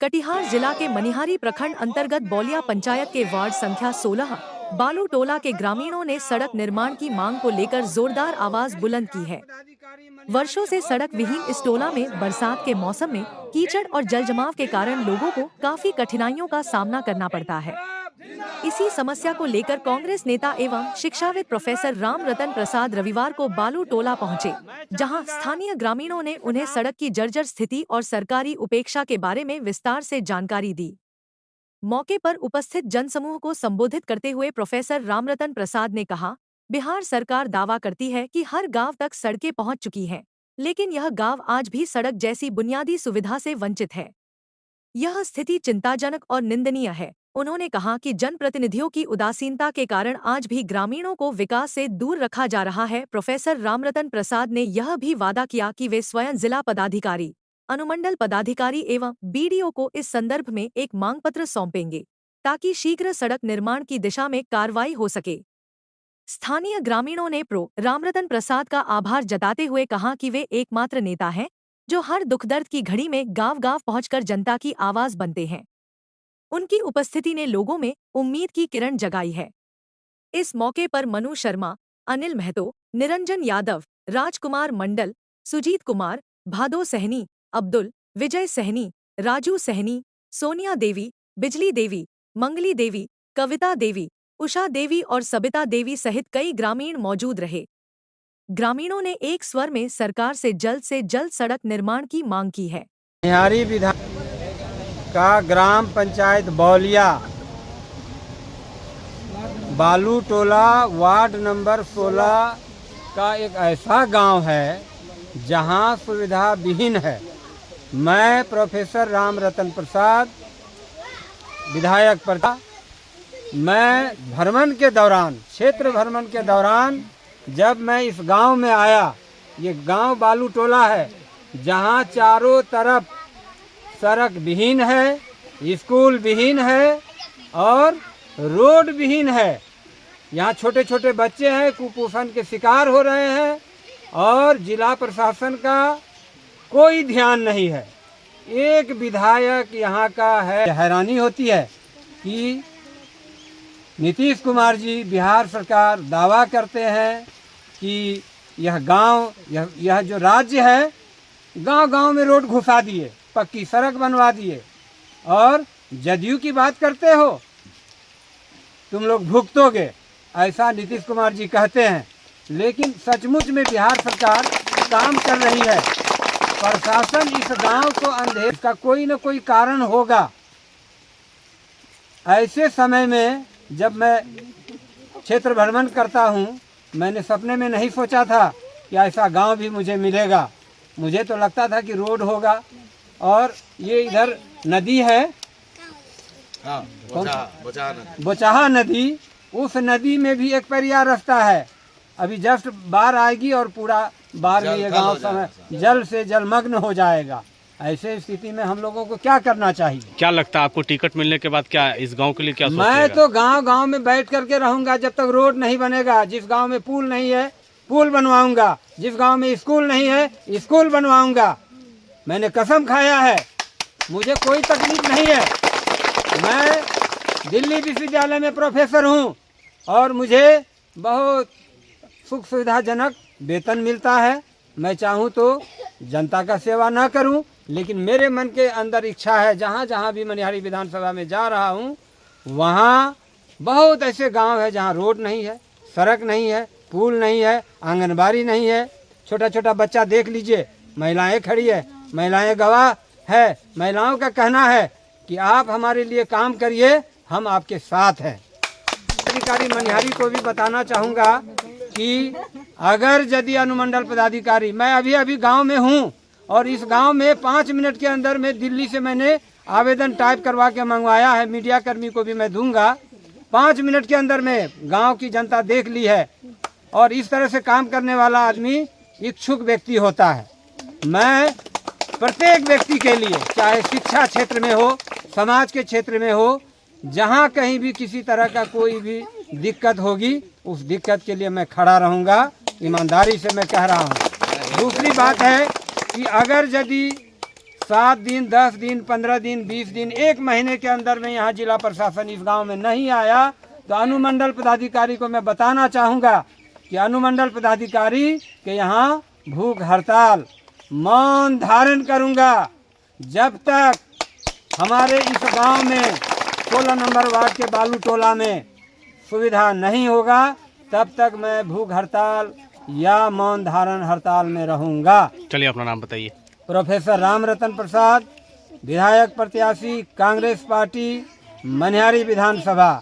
कटिहार जिला के मनिहारी प्रखंड अंतर्गत बौलिया पंचायत के वार्ड संख्या 16 बालू टोला के ग्रामीणों ने सड़क निर्माण की मांग को लेकर जोरदार आवाज बुलंद की है। वर्षों से सड़क विहीन इस टोला में बरसात के मौसम में कीचड़ और जल जमाव के कारण लोगों को काफी कठिनाइयों का सामना करना पड़ता है। इसी समस्या को लेकर कांग्रेस नेता एवं शिक्षाविद प्रोफेसर राम रतन प्रसाद रविवार को बालू टोला पहुंचे, जहां स्थानीय ग्रामीणों ने उन्हें सड़क की जर्जर स्थिति और सरकारी उपेक्षा के बारे में विस्तार से जानकारी दी। मौके पर उपस्थित जनसमूह को संबोधित करते हुए प्रोफेसर रामरतन प्रसाद ने कहा, बिहार सरकार दावा करती है कि हर गांव तक सड़कें पहुंच चुकी हैं, लेकिन यह गांव आज भी सड़क जैसी बुनियादी सुविधा से वंचित है। यह स्थिति चिंताजनक और निंदनीय है। उन्होंने कहा कि जनप्रतिनिधियों की उदासीनता के कारण आज भी ग्रामीणों को विकास से दूर रखा जा रहा है। प्रोफेसर रामरतन प्रसाद ने यह भी वादा किया कि वे स्वयं जिला पदाधिकारी, अनुमंडल पदाधिकारी एवं बीडीओ को इस संदर्भ में एक मांग पत्र सौंपेंगे, ताकि शीघ्र सड़क निर्माण की दिशा में कार्रवाई हो सके। स्थानीय ग्रामीणों ने प्रो रामरतन प्रसाद का आभार जताते हुए कहा कि वे एकमात्र नेता हैं जो हर दुख दर्द की घड़ी में गांव-गांव पहुंचकर जनता की आवाज बनते हैं। उनकी उपस्थिति ने लोगों में उम्मीद की किरण जगाई है। इस मौके पर मनु शर्मा, अनिल महतो, निरंजन यादव, राजकुमार मंडल, सुजीत कुमार, भादो सहनी, अब्दुल, विजय सहनी, राजू सहनी, सोनिया देवी, बिजली देवी, मंगली देवी, कविता देवी, उषा देवी और सबिता देवी सहित कई ग्रामीण मौजूद रहे। ग्रामीणों ने एक स्वर में सरकार से जल्द सड़क निर्माण की मांग की है। मनिहारी विधान का ग्राम पंचायत बौलिया बालू टोला वार्ड नंबर 16 का एक ऐसा गांव है जहां सुविधा विहीन है। मैं प्रोफेसर राम रतन प्रसाद विधायक प्रजा, मैं भ्रमण के दौरान, क्षेत्र भ्रमण के दौरान जब मैं इस गांव में आया, ये गांव बालू टोला है जहां चारों तरफ सड़क विहीन है, स्कूल विहीन है और रोड विहीन है। यहाँ छोटे छोटे बच्चे हैं, कुपोषण के शिकार हो रहे हैं और जिला प्रशासन का कोई ध्यान नहीं है। एक विधायक यहाँ का है, हैरानी होती है कि नीतीश कुमार जी, बिहार सरकार दावा करते हैं कि यह गांव, यह जो राज्य है, गांव-गांव में रोड घुसा दिए, पक्की सड़क बनवा दिए और जदयू की बात करते हो, तुम लोग भुगतोगे, ऐसा नीतीश कुमार जी कहते हैं। लेकिन सचमुच में बिहार सरकार काम कर रही है। प्रशासन इस गांव को अंधेरे का कोई न कोई कारण होगा। ऐसे समय में जब मैं क्षेत्र भ्रमण करता हूं, मैंने सपने में नहीं सोचा था कि ऐसा गांव भी मुझे मिलेगा। मुझे तो लगता था कि रोड होगा और ये इधर नदी है, बोचाहा नदी, उस नदी में भी एक परिया रास्ता है। अभी जस्ट बाढ़ आएगी और पूरा बाढ़ में ये गांव समय जल से जलमग्न हो जाएगा। ऐसे स्थिति में हम लोगों को क्या करना चाहिए? क्या लगता है आपको टिकट मिलने के बाद क्या इस गांव के लिए क्या सोचेगा? मैं तो गांव-गांव में बैठ करके रहूंगा जब तक रोड नहीं बनेगा। जिस गांव में पुल नहीं है, पुल बनवाऊंगा। जिस गांव में स्कूल नहीं है, स्कूल बनवाऊंगा। मैंने कसम खाया है, मुझे कोई तकलीफ नहीं है। मैं दिल्ली विश्वविद्यालय में प्रोफेसर हूं और मुझे बहुत सुख सुविधाजनक वेतन मिलता है। मैं चाहूं तो जनता का सेवा न करूं, लेकिन मेरे मन के अंदर इच्छा है, जहां जहां भी मनिहारी विधानसभा में जा रहा हूं, वहां बहुत ऐसे गांव है जहां रोड नहीं है, सड़क नहीं है, पुल नहीं है, आंगनबाड़ी नहीं है। छोटा छोटा बच्चा देख लीजिए, महिलाएं खड़ी है, महिलाएं गवाह है। महिलाओं का कहना है कि आप हमारे लिए काम करिए, हम आपके साथ हैं। अधिकारी मनिहारी को भी बताना चाहूँगा कि अगर यदि अनुमंडल पदाधिकारी, मैं अभी गांव में हूं और इस गांव में 5 मिनट के अंदर में दिल्ली से मैंने आवेदन टाइप करवा के मंगवाया है, मीडिया कर्मी को भी मैं दूंगा। 5 मिनट के अंदर में गांव की जनता देख ली है और इस तरह से काम करने वाला आदमी इच्छुक व्यक्ति होता है। मैं प्रत्येक व्यक्ति के लिए, चाहे शिक्षा क्षेत्र में हो, समाज के क्षेत्र में हो, जहां कहीं भी किसी तरह का कोई भी दिक्कत होगी, उस दिक्कत के लिए मैं खड़ा रहूंगा। ईमानदारी से मैं कह रहा हूं। दूसरी बात है कि अगर यदि 7 दिन, 10 दिन, 15 दिन, 20 दिन, 1 महीने के अंदर में यहाँ जिला प्रशासन इस गांव में नहीं आया तो अनुमंडल पदाधिकारी को मैं बताना चाहूँगा कि अनुमंडल पदाधिकारी के यहाँ भूख हड़ताल मौन धारण करूँगा जब तक हमारे इस गांव में 16 नंबर वार्ड के बालू टोला में सुविधा नहीं होगा, तब तक मैं भूख हड़ताल या मौन धारण हड़ताल में रहूँगा। चलिए अपना नाम बताइए। प्रोफेसर राम रतन प्रसाद, विधायक प्रत्याशी, कांग्रेस पार्टी, मनिहारी विधानसभा।